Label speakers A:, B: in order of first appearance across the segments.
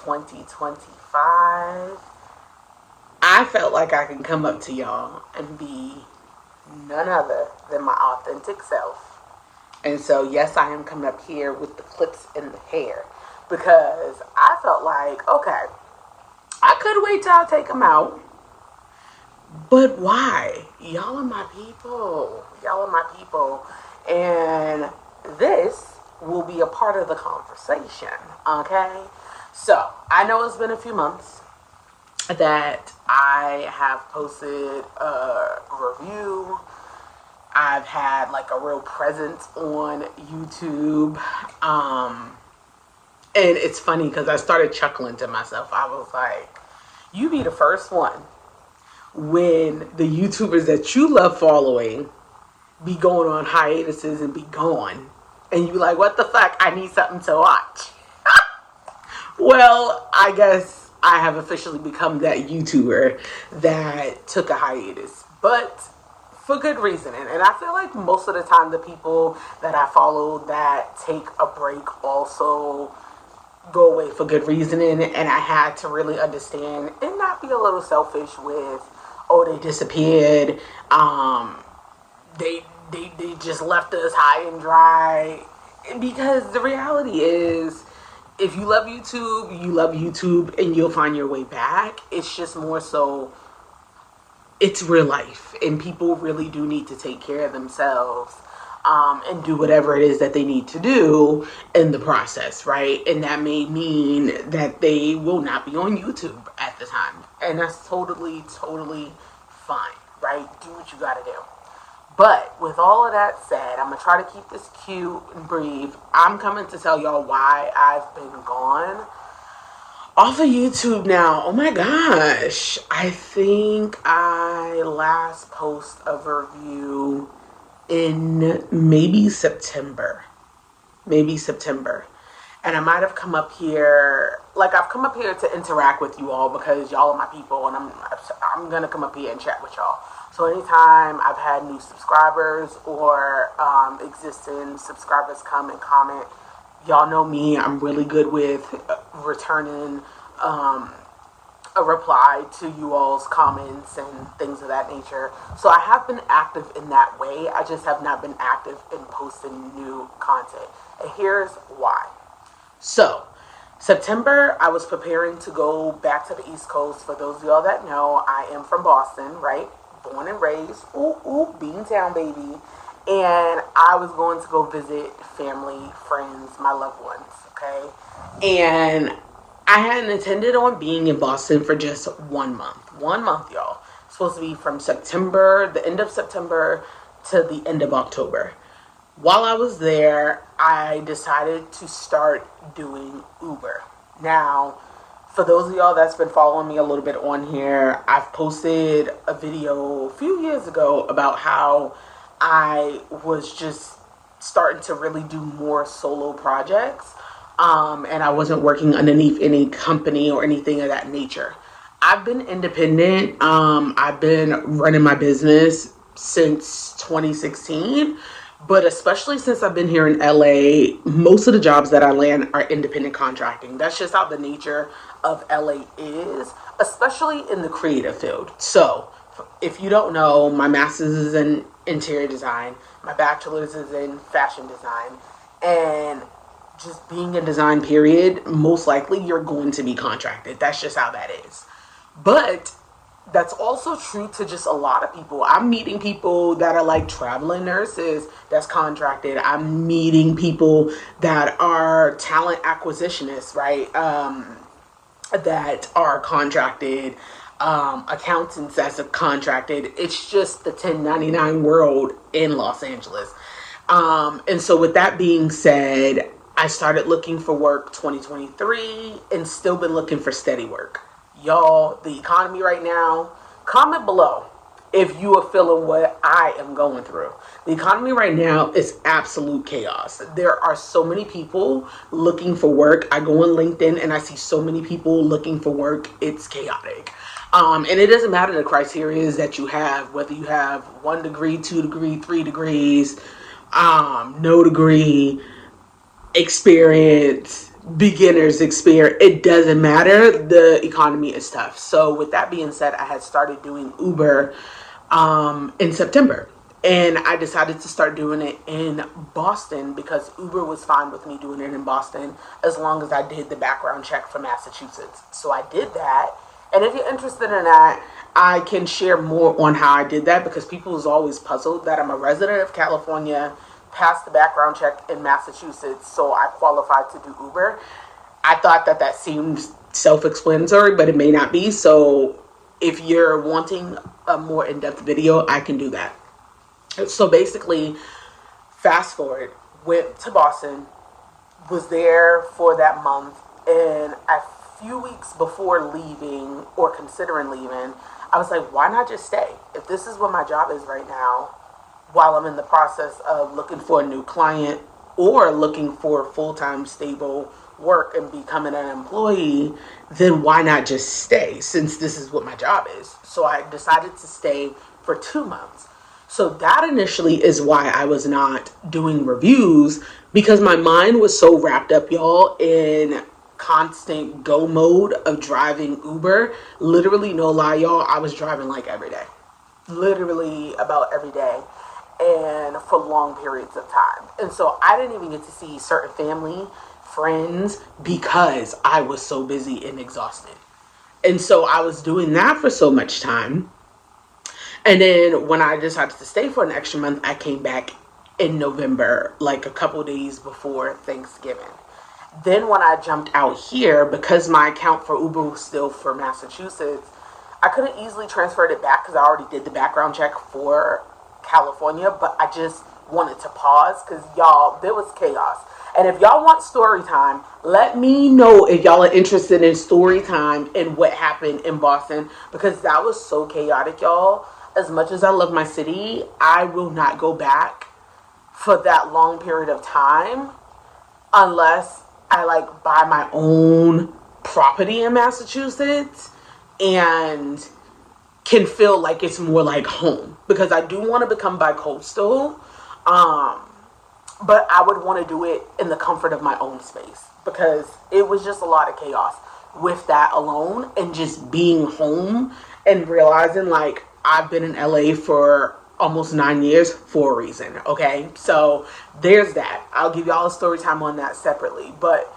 A: 2025, I felt like I can come up to y'all and be none other than my authentic self. And so, yes, I am coming up here with the clips in the hair because I felt like, okay, I could wait till I take them out. But why? Y'all are my people. Y'all are my people. And this will be a part of the conversation. Okay? So, I know it's been a few months that I have posted a review. I've had like a real presence on YouTube. And it's funny because I started chuckling to myself. I was like, you be the first one when the YouTubers that you love following be going on hiatuses and be gone. And you like, what the fuck? I need something to watch. Well, I guess I have officially become that YouTuber that took a hiatus. But for good reason. And I feel like most of the time the people that I follow that take a break also go away for good reasoning. And I had to really understand and not be a little selfish with, oh, they disappeared. They just left us high and dry. Because the reality is, if you love YouTube and you'll find your way back. It's just more so, it's real life. And people really do need to take care of themselves. And do whatever it is that they need to do in the process, right? And that may mean that they will not be on YouTube at the time. And that's totally fine, right? Do what you gotta do. But with all of that said, I'm gonna try to keep this cute and brief. I'm coming to tell y'all why I've been gone off of YouTube now. Oh my gosh. I think I last posted a review in maybe September. And I might have come up here, like I've come up here to interact with you all because y'all are my people, and I'm gonna come up here and chat with y'all. So anytime I've had new subscribers or existing subscribers come and comment, y'all know me, I'm really good with returning a reply to you all's comments and things of that nature. So I have been active in that way. I just have not been active in posting new content. And here's why. So, September, I was preparing to go back to the East Coast. For those of y'all that know, I am from Boston, right? Born and raised. Beantown, baby. And I was going to go visit family, friends, my loved ones, okay? And I hadn't intended on being in Boston for just 1 month. 1 month, y'all. It's supposed to be from September, the end of September to the end of October. While I was there, I decided to start doing Uber. Now, for those of y'all that's been following me a little bit on here, I've posted a video a few years ago about how I was just starting to really do more solo projects. And I wasn't working underneath any company or anything of that nature. I've been independent. I've been running my business since 2016. But especially since I've been here in LA, most of the jobs that I land are independent contracting. That's just how the nature of LA is, especially in the creative field. So, if you don't know, my master's is in interior design. My bachelor's is in fashion design. And just being in design, period, most likely you're going to be contracted. That's just how that is. But that's also true to just a lot of people. I'm meeting people that are like traveling nurses that's contracted. I'm meeting people that are talent acquisitionists, right? That are contracted. Accountants that's contracted. It's just the 1099 world in Los Angeles. And so with that being said, I started looking for work 2023 and still been looking for steady work. Y'all, the economy right now, comment below if you are feeling what I am going through. The economy right now is absolute chaos. There are so many people looking for work. I go on LinkedIn and I see so many people looking for work. It's chaotic. And it doesn't matter the criteria that you have, whether you have 1 degree, 2 degree, 3 degrees, no degree, experience, beginner's experience. It doesn't matter. The economy is tough. So with that being said, I had started doing Uber in September. And I decided to start doing it in Boston because Uber was fine with me doing it in Boston as long as I did the background check for Massachusetts. So I did that. And if you're interested in that, I can share more on how I did that because people was always puzzled that I'm a resident of California, passed the background check in Massachusetts, so I qualified to do Uber. I thought that that seemed self-explanatory, but it may not be. So if you're wanting a more in-depth video, I can do that. So basically, fast forward, went to Boston, was there for that month, and a few weeks before leaving or considering leaving, I was like, why not just stay? If this is what my job is right now, while I'm in the process of looking for a new client or looking for full-time stable work and becoming an employee, then why not just stay since this is what my job is? So I decided to stay for 2 months. So that initially is why I was not doing reviews, because my mind was so wrapped up, y'all, in constant go mode of driving Uber. Literally, no lie, y'all, I was driving like every day. Literally about every day and for long periods of time. And so I didn't even get to see certain family, friends, because I was so busy and exhausted. And so I was doing that for so much time. And then when I decided to stay for an extra month, I came back in November, like a couple days before Thanksgiving. Then when I jumped out here, because my account for Uber was still for Massachusetts, I couldn't easily transfer it back because I already did the background check for California, but I just wanted to pause because y'all, there was chaos. And if y'all want story time, let me know if y'all are interested in story time and what happened in Boston, because that was so chaotic, y'all. As much as I love my city, I will not go back for that long period of time unless I like buy my own property in Massachusetts and can feel like it's more like home, because I do want to become bi-coastal, but I would want to do it in the comfort of my own space because it was just a lot of chaos with that alone, and just being home and realizing like I've been in LA for almost 9 years for a reason. Okay, so there's that. I'll give y'all a story time on that separately. But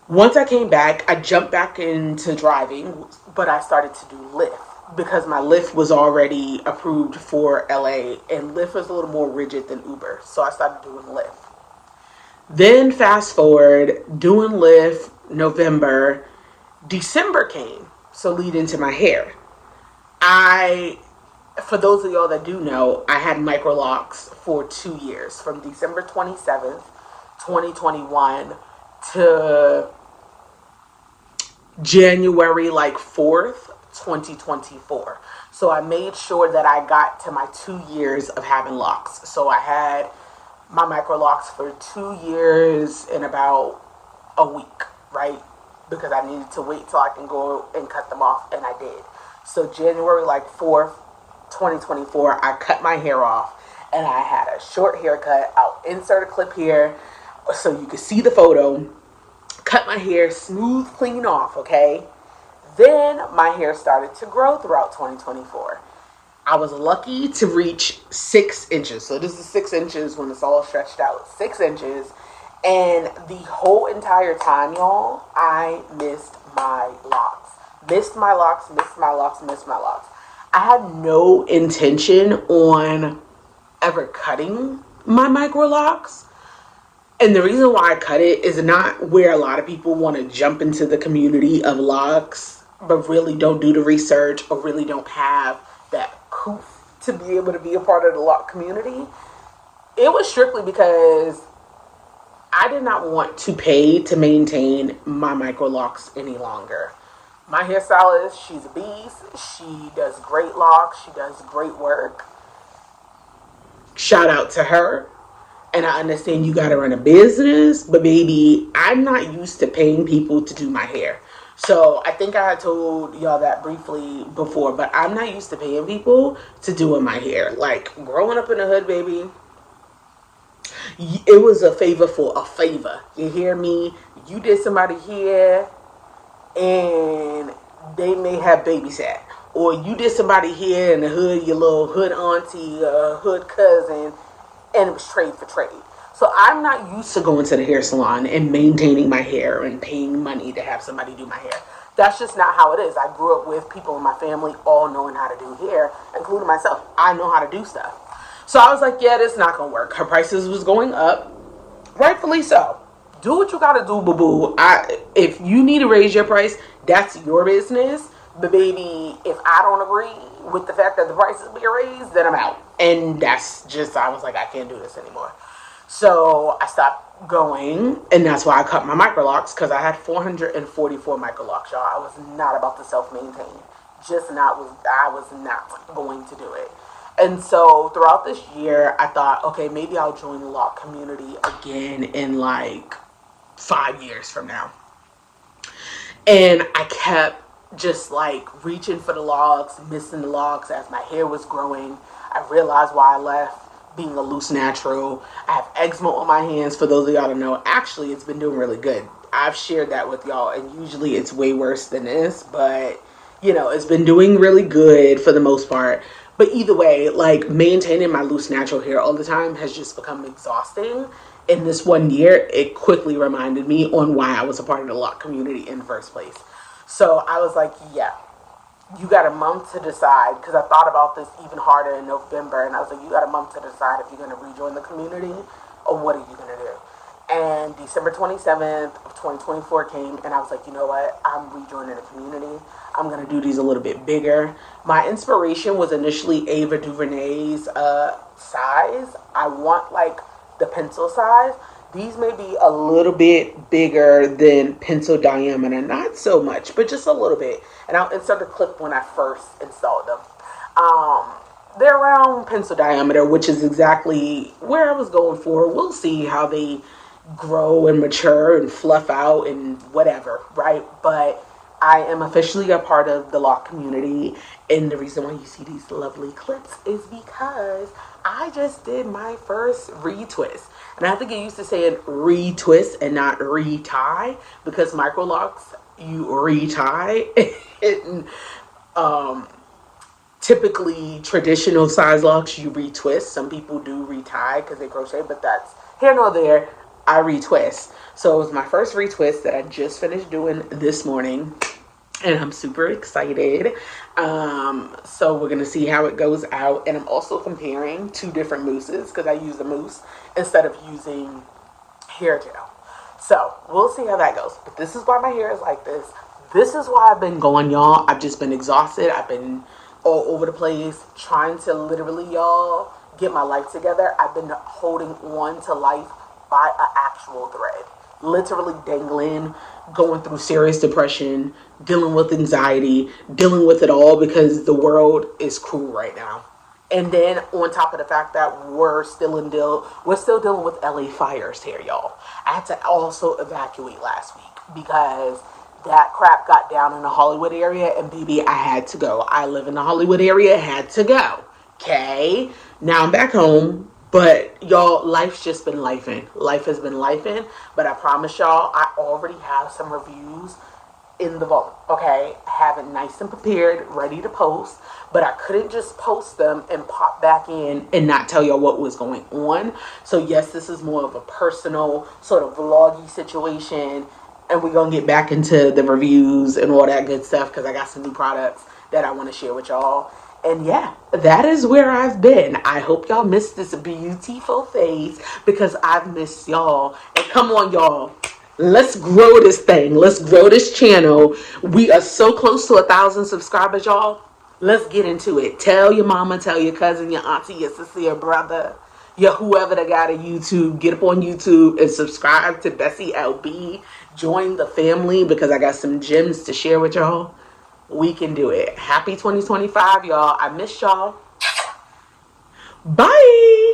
A: once I came back, I jumped back into driving, but I started to do Lyft because my Lyft was already approved for LA, and Lyft is a little more rigid than Uber. So I started doing Lyft. Then fast forward, doing Lyft, November, December came. So lead into my hair. For those of y'all that do know, I had micro locks for 2 years, from December 27th, 2021 to January 4th, 2024. So I made sure that I got to my 2 years of having locks. So I had my micro locks for 2 years in about a week, right? Because I needed to wait till I can go and cut them off, and I did. So January 4th, 2024, I cut my hair off, and I had a short haircut. I'll insert a clip here so you can see the photo. Cut my hair smooth, clean off, okay? Then my hair started to grow throughout 2024. I was lucky to reach 6 inches. So this is 6 inches when it's all stretched out. 6 inches. And the whole entire time, y'all, I missed my locks. Missed my locks, missed my locks, missed my locks. I had no intention on ever cutting my micro locks. And the reason why I cut it is not where a lot of people want to jump into the community of locks, but really don't do the research or really don't have that coof to be able to be a part of the lock community. It was strictly because I did not want to pay to maintain my micro locks any longer. My hairstylist, she's a beast. She does great locks. She does great work. Shout out to her. And I understand you got to run a business, but baby, I'm not used to paying people to do my hair. So I think I had told y'all that briefly before, but I'm not used to paying people to doing my hair. Like, growing up in the hood, baby, it was a favor for a favor. You hear me? you did somebody here and they may have babysat, or you did somebody here in the hood, your little hood auntie, hood cousin, and it was trade for trade. So I'm not used to going to the hair salon and maintaining my hair and paying money to have somebody do my hair. That's just not how it is. I grew up with people in my family all knowing how to do hair, including myself. I know how to do stuff. So I was like, yeah, this is not going to work. Her prices was going up. Rightfully so. Do what you got to do, boo-boo. If you need to raise your price, that's your business. But baby, if I don't agree with the fact that the prices be raised, then I'm out. And that's just, I was like, I can't do this anymore. So I stopped going, and that's why I cut my microlocks, because I had 444 microlocks, y'all. I was not about to self-maintain. I was not going to do it. And so throughout this year, I thought, okay, maybe I'll join the lock community again in like 5 years from now. And I kept just like reaching for the locks, missing the locks as my hair was growing. I realized why I left, being a loose natural. I have eczema on my hands, for those of y'all to know. Actually, it's been doing really good. I've shared that with y'all, and usually it's way worse than this, but you know, it's been doing really good for the most part. But either way, like, maintaining my loose natural hair all the time has just become exhausting. In this 1 year, it quickly reminded me on why I was a part of the lock community in the first place. So I was like, yeah, you got a month to decide, because I thought about this even harder in November, and I was like, you got a month to decide if you're going to rejoin the community or what are you going to do. And December 27th of 2024 came, and I was like, you know what, I'm rejoining the community. I'm going to do these a little bit bigger. My inspiration was initially Ava DuVernay's size. I want like the pencil size. These may be a little bit bigger than pencil diameter. Not so much, but just a little bit. And I'll insert a clip when I first installed them. They're around pencil diameter, which is exactly where I was going for. We'll see how they grow and mature and fluff out and whatever, right? But I am officially a part of the lock community, and the reason why you see these lovely clips is because I just did my first retwist. And I have to get used to saying retwist and not retie, because micro locks, you retie. And typically traditional size locks, you retwist. Some people do retie because they crochet, but that's here nor there. I retwist. So it was my first retwist that I just finished doing this morning, and I'm super excited. So we're gonna see how it goes out, and I'm also comparing two different mousses because I use a mousse instead of using hair gel. So we'll see how that goes. But this is why my hair is like this. This is why I've been going, y'all. I've just been exhausted. I've been all over the place trying to literally, y'all, get my life together. I've been holding on to life by an actual thread, literally dangling, going through serious depression, dealing with anxiety, dealing with it all because the world is cruel right now. And then on top of the fact that we're still dealing with LA fires here, y'all. I had to also evacuate last week because that crap got down in the Hollywood area, and baby, I had to go. I live in the Hollywood area, had to go. Okay, now I'm back home. But y'all, life's just been lifing. Life has been lifing. But I promise y'all, I already have some reviews in the vault. Okay, have it nice and prepared, ready to post. But I couldn't just post them and pop back in and not tell y'all what was going on. So yes, this is more of a personal sort of vloggy situation. And we're going to get back into the reviews and all that good stuff because I got some new products that I want to share with y'all. And yeah, that is where I've been. I hope y'all missed this beautiful face because I've missed y'all. And come on, y'all. Let's grow this thing. Let's grow this channel. We are so close to 1,000 subscribers, y'all. Let's get into it. Tell your mama, tell your cousin, your auntie, your sister, your brother, your whoever that got a YouTube. Get up on YouTube and subscribe to BessieLB. Join the family because I got some gems to share with y'all. We can do it. Happy 2025, y'all. I miss y'all. Bye.